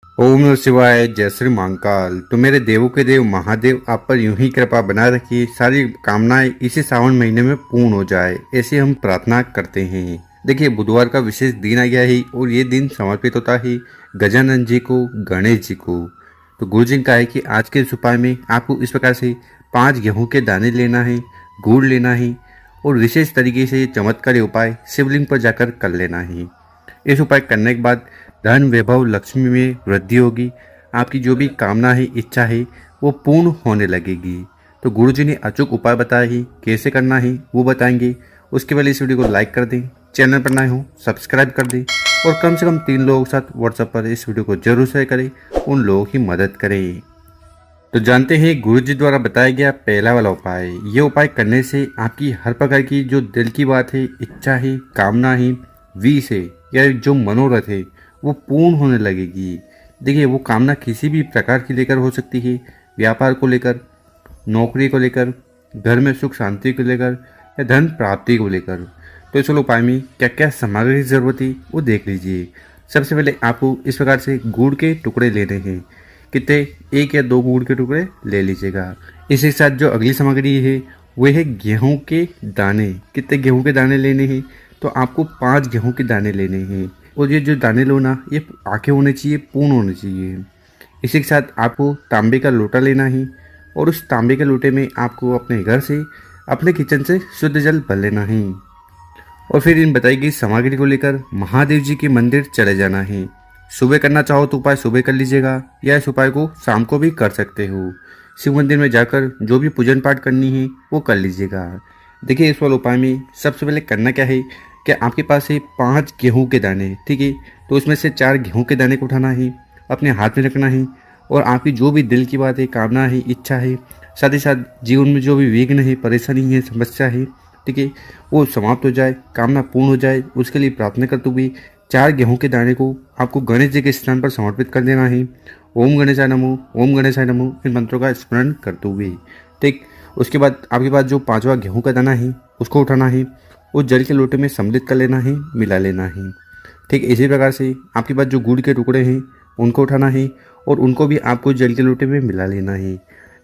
ओम नमः शिवाय। जय श्री महाकाल। तो मेरे देवों के देव महादेव आप पर यूं ही कृपा बना रखिए, सारी कामनाएं इसी सावन महीने में पूर्ण हो जाए, ऐसे हम प्रार्थना करते हैं। देखिए, बुधवार का विशेष दिन आ गया है और ये दिन समर्पित होता है गजानन जी को, गणेश जी को। तो गुरु जी का है कि आज के इस उपाय में आपको इस प्रकार से 5 गेहूं के दाने लेना है, गुड़ लेना है और विशेष तरीके से चमत्कारी उपाय शिवलिंग पर जाकर कर लेना है। इस उपाय करने के बाद धन वैभव लक्ष्मी में वृद्धि होगी। आपकी जो भी कामना है, इच्छा है, वो पूर्ण होने लगेगी। तो गुरुजी ने अचूक उपाय बताया है, कैसे करना है वो बताएंगे। उसके पहले इस वीडियो को लाइक कर दें, चैनल पर नए हो सब्सक्राइब कर दें और कम से कम 3 लोगों के साथ व्हाट्सएप पर इस वीडियो को जरूर शेयर करें, उन लोगों की मदद करें। तो जानते हैं गुरुजी द्वारा बताया गया पहला वाला उपाय। ये उपाय करने से आपकी हर प्रकार की जो दिल की बात है, इच्छा है, कामना है, विश है या जो मनोरथ है वो पूर्ण होने लगेगी। देखिए, वो कामना किसी भी प्रकार की लेकर हो सकती है, व्यापार को लेकर, नौकरी को लेकर, घर में सुख शांति को लेकर या धन प्राप्ति को लेकर। तो इस उपाय में क्या क्या सामग्री की जरूरत है वो देख लीजिए। सबसे पहले आपको इस प्रकार से गुड़ के टुकड़े लेने हैं। कितने? 1 या 2 गुड़ के टुकड़े ले लीजिएगा। इसके साथ जो अगली सामग्री है वह है गेहूं के दाने। कितने गेहूं के दाने लेने हैं? तो आपको 5 गेहूं के दाने लेने हैं और ये जो दाने लो ना, ये आखे होने चाहिए, पूर्ण होने चाहिए। इसी के साथ आपको तांबे का लोटा लेना है और उस तांबे के लोटे में आपको अपने घर से, अपने किचन से शुद्ध जल भर लेना है और फिर इन बताई गई सामग्री को लेकर महादेव जी के मंदिर चले जाना है। सुबह करना चाहो तो उपाय सुबह कर लीजिएगा या इस उपाय को शाम को भी कर सकते हो। शिव मंदिर में जाकर जो भी पूजन पाठ करनी है वो कर लीजिएगा। देखिए, इस वाले उपाय में सबसे पहले करना क्या है कि आपके पास है 5 गेहूं के दाने, ठीक है। तो उसमें से 4 गेहूं के दाने को उठाना है, अपने हाथ में रखना है और आपकी जो भी दिल की बात है, कामना है, इच्छा है, साथ ही साथ जीवन में जो भी विघ्न है, परेशानी है, समस्या है, ठीक है, वो समाप्त हो जाए, कामना पूर्ण हो जाए, उसके लिए प्रार्थना करते हुए 4 गेहूं के दाने को आपको गणेश जी के स्थान पर समर्पित कर देना है। ओम गणेशाय नमो, ओम गणेशाय नमो, इन मंत्रों का स्मरण करते हुए, ठीक। उसके बाद आपके पास जो 5वां गेहूं का दाना है उसको उठाना है, उस जल के लोटे में सम्मिलित कर लेना है, मिला लेना है, ठीक। इसी प्रकार से आपके पास जो गुड़ के टुकड़े हैं उनको उठाना है और उनको भी आपको जल के लोटे में मिला लेना है।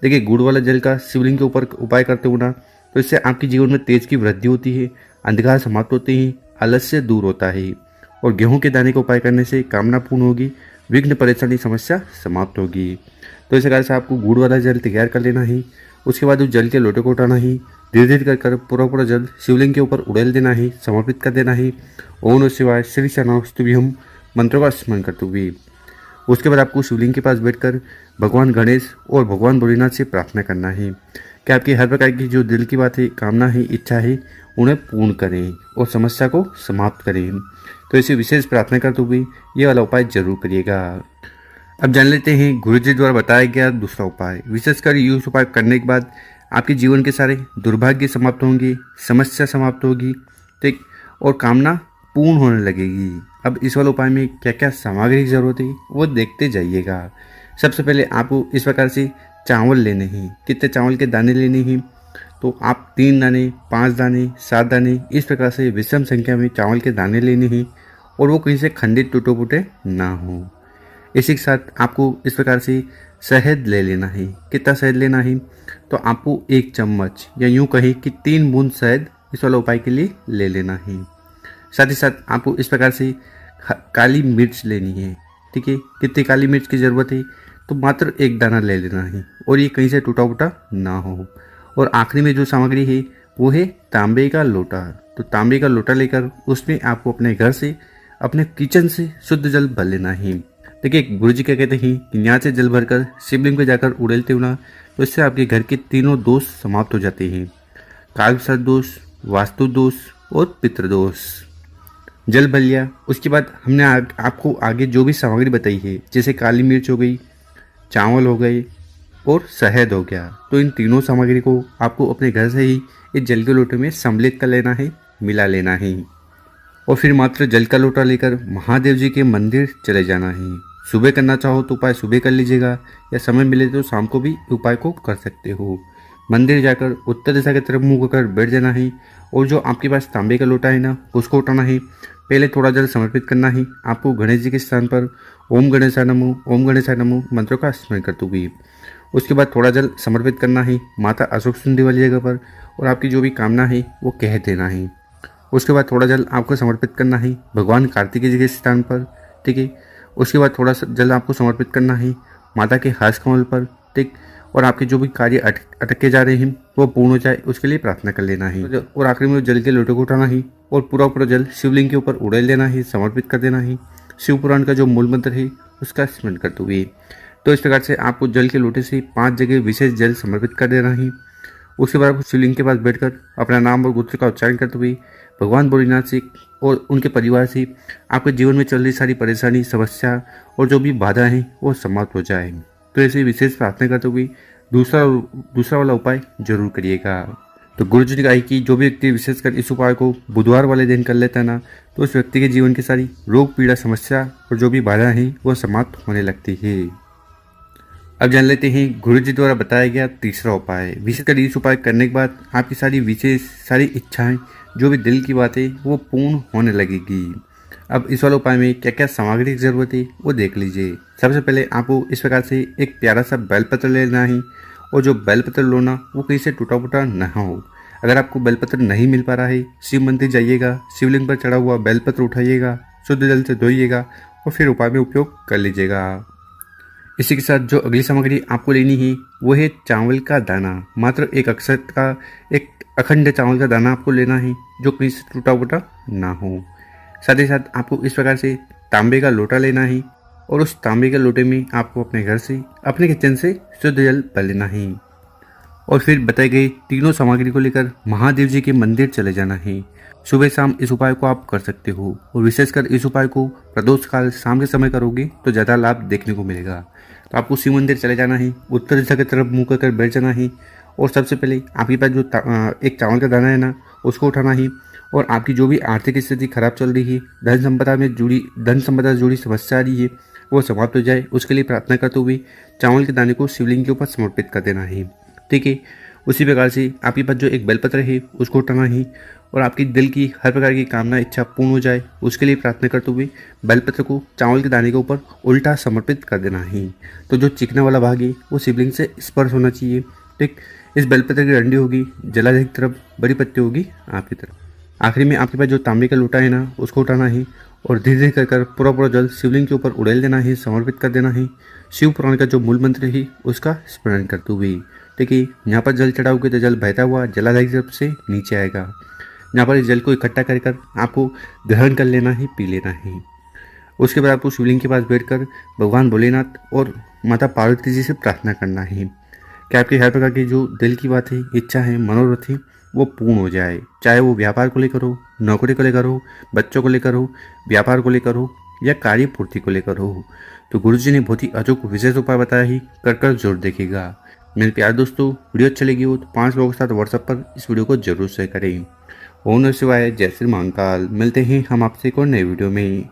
देखिए, गुड़ वाला जल का शिवलिंग के ऊपर उपाय करते हो ना, तो इससे आपके जीवन में तेज की वृद्धि होती है, अंधकार समाप्त होते हैं, आलस्य दूर होता है और गेहूं के दाने का उपाय करने से कामना पूर्ण होगी, विघ्न परेशानी समस्या समाप्त होगी। तो इस प्रकार से आपको गुड़ वाला जल तैयार कर लेना है। उसके बाद उस जल के लोटे को उठाना है, धीरे धीरे कर पूरा जल शिवलिंग के ऊपर उड़ेल देना है, समर्पित कर देना है। ओम नमः शिवाय, श्री शरणस्तुभ्यम मंत्रों का स्मरण करते हुए उसके बाद आपको शिवलिंग के पास बैठकर भगवान गणेश और भगवान भोलेनाथ से प्रार्थना करना है कि आपकी हर प्रकार की जो दिल की बात है, कामना है, इच्छा है, उन्हें पूर्ण करें और समस्या को समाप्त करें। तो इसे विशेष प्रार्थना करते हुए ये वाला उपाय जरूर करिएगा। अब जान लेते हैं गुरुजी द्वारा बताया गया दूसरा उपाय। विशेषकर ये उपाय करने के बाद आपके जीवन के सारे दुर्भाग्य समाप्त होंगे, समस्या समाप्त होगी, ठीक, और कामना पूर्ण होने लगेगी। अब इस वाले उपाय में क्या क्या सामग्री की जरूरत है वो देखते जाइएगा। सबसे पहले आपको इस प्रकार से चावल लेने हैं। कितने चावल के दाने लेने हैं? तो आप 3 दाने, 5 दाने, 7 दाने, इस प्रकार से विषम संख्या में चावल के दाने लेने हैं और वो कहीं से खंडित टूटे फूटे ना हो। इसी के साथ आपको इस प्रकार से शहद ले लेना है। कितना शहद लेना है? तो आपको 1 चम्मच या यूं कहें कि 3 बूंद शहद इस वाला उपाय के लिए ले लेना है। साथ ही साथ आपको इस प्रकार से काली मिर्च लेनी है, ठीक है। कितनी काली मिर्च की ज़रूरत है? तो मात्र 1 दाना ले लेना है और ये कहीं से टूटा फूटा ना हो। और आखिरी में जो सामग्री है वो है तांबे का लोटा। तो तांबे का लोटा लेकर उसमें आपको अपने घर से, अपने किचन से शुद्ध जल भर लेना है। देखिए, गुरु जी क्या कहते हैं कि यहाँ से जल भरकर शिवलिंग पे जाकर उड़ेलते हो ना, तो इससे आपके घर के तीनों दोष समाप्त हो जाते हैं। कालसर्प दोष, वास्तु दोष और पितृदोष। जल भर लिया, उसके बाद हमने आपको आगे जो भी सामग्री बताई है, जैसे काली मिर्च हो गई, चावल हो गए और शहद हो गया, तो इन तीनों सामग्री को आपको अपने घर से ही इस जल के लोटे में सम्मिलित कर लेना है, मिला लेना है और फिर मात्र जल का लोटा लेकर महादेव जी के मंदिर चले जाना है। सुबह करना चाहो तो उपाय सुबह कर लीजिएगा या समय मिले तो शाम को भी उपाय को कर सकते हो। मंदिर जाकर उत्तर दिशा की तरफ मुंह कर बैठ जाना है और जो आपके पास तांबे का लोटा है ना, उसको उठाना है, पहले थोड़ा जल समर्पित करना ही आपको गणेश जी के स्थान पर ओम गणेशाय नमो मंत्रों का स्मरण करते हुए उसके बाद थोड़ा जल समर्पित करना है माता अशोक सुंदरी वाली जगह पर और आपकी जो भी कामना है वो कह देना है। उसके बाद थोड़ा जल आपको समर्पित करना है भगवान कार्तिकेय जी के स्थान पर, ठीक है। उसके बाद थोड़ा सा जल आपको समर्पित करना है माता के हर्ष कमल पर, ठीक। और आपके जो भी कार्य अटके जा रहे हैं वो पूर्ण हो जाए उसके लिए प्रार्थना कर लेना है। और आखिर में जल के लोटे को उठाना है और पूरा जल शिवलिंग के ऊपर उड़ेल देना है, समर्पित कर देना है। शिव पुराण का जो मूल मंत्र है उसका स्मरण करते हुए तो इस प्रकार से आपको जल के लोटे से 5 जगह विशेष जल समर्पित कर देना है। उसके बाद आपको शिवलिंग के पास बैठकर अपना नाम और गोत्र का उच्चारण करते हुए भगवान भोलेनाथ से और उनके परिवार से आपके जीवन में चल रही सारी परेशानी, समस्या और जो भी बाधा हैं वो समाप्त हो जाए। तो ऐसे विशेष प्रार्थना करते हुए दूसरा वाला उपाय जरूर करिएगा। तो गुरु जी ने कहा कि जो भी व्यक्ति विशेषकर इस उपाय को बुधवार वाले दिन कर लेता है ना, तो उस व्यक्ति के जीवन की सारी रोग पीड़ा, समस्या और जो भी बाधा हैं वो समाप्त होने लगती है। अब जान लेते हैं गुरु जी द्वारा बताया गया तीसरा उपाय। विशेषकर इस उपाय करने के बाद आपकी सारी इच्छाएं, जो भी दिल की बातें वो पूर्ण होने लगेगी। अब इस वाले उपाय में क्या क्या सामग्री की जरूरत है वो देख लीजिए। सबसे पहले आपको इस प्रकार से एक प्यारा सा बेलपत्र लेना है और जो बेलपत्र लोना वो कहीं से टूटा फूटा न हो। अगर आपको बेलपत्र नहीं मिल पा रहा है, शिव मंदिर जाइएगा, शिवलिंग पर चढ़ा हुआ बेलपत्र उठाइएगा, शुद्ध जल से धोइएगा और फिर उपाय में उपयोग कर लीजिएगा। इसी के साथ जो अगली सामग्री आपको लेनी है वो है चावल का दाना। मात्र एक अक्षत का एक अखंड चावल का दाना आपको लेना है जो कहीं से टूटा फूटा ना हो। साथ ही साथ आपको इस प्रकार से तांबे का लोटा लेना है और उस तांबे के लोटे में आपको अपने घर से, अपने किचन से शुद्ध जल भर लेना है और फिर बताए गए तीनों सामग्री को लेकर महादेव जी के मंदिर चले जाना है। सुबह शाम इस उपाय को आप कर सकते हो और विशेषकर इस उपाय को प्रदोष काल शाम के समय करोगे तो ज़्यादा लाभ देखने को मिलेगा। तो आपको शिव मंदिर चले जाना है, उत्तर दिशा की तरफ मुँह कर बैठ जाना है और सबसे पहले आपके पास जो एक चावल का दाना है ना उसको उठाना है और आपकी जो भी आर्थिक स्थिति खराब चल रही है, धन संपदा से जुड़ी समस्या आ रही है वो समाप्त हो जाए, उसके लिए प्रार्थना करते हुए चावल के दाने को शिवलिंग के ऊपर समर्पित कर देना है, ठीक है। उसी प्रकार से आपके पास जो एक बेलपत्र है उसको उठाना है और आपकी दिल की हर प्रकार की कामना, इच्छा पूर्ण हो जाए उसके लिए प्रार्थना करते हुए बेलपत्र को चावल के दाने के ऊपर उल्टा समर्पित कर देना है। तो जो चिकना वाला भाग है वो शिवलिंग से स्पर्श होना चाहिए, ठीक। इस बेलपत्र की डंडी होगी जलाधार की तरफ, बड़ी पत्ती होगी आपकी तरफ। आखिरी में आपके पास जो तांबे का लोटा है ना उसको उठाना है और धीरे धीरे कर पूरा जल शिवलिंग के ऊपर उड़ेल देना है, समर्पित कर देना है। शिव पुराण का जो मूल मंत्र है उसका स्मरण करते हुए, ठीक है। यहाँ पर जल चढ़ाओगे तो जल बहता हुआ जलाधार की तरफ से नीचे आएगा। यहाँ पर इस जल को इकट्ठा कर आपको ग्रहण कर लेना है, पी लेना है। उसके बाद आपको शिवलिंग के पास बैठकर भगवान भोलेनाथ और माता पार्वती जी से प्रार्थना करना है कि आपकी हर प्रकार की जो दिल की बात है, इच्छा है, मनोरथ है वो पूर्ण हो जाए। चाहे वो व्यापार को लेकर हो, नौकरी को लेकर हो, बच्चों को लेकर हो, व्यापार को लेकर हो या कार्य पूर्ति को लेकर हो। तो गुरु जी ने बहुत ही अचूक विशेष उपाय बताया ही, कर जरूर देखिएगा। मेरे प्यार दोस्तों, वीडियो अच्छी लगी हो तो 5 लोगों के साथ व्हाट्सएप पर इस वीडियो को जरूर शेयर करें। ओम नमः शिवाय, जय श्री महाकाल। मिलते हैं हम आपसे एक और नए वीडियो में।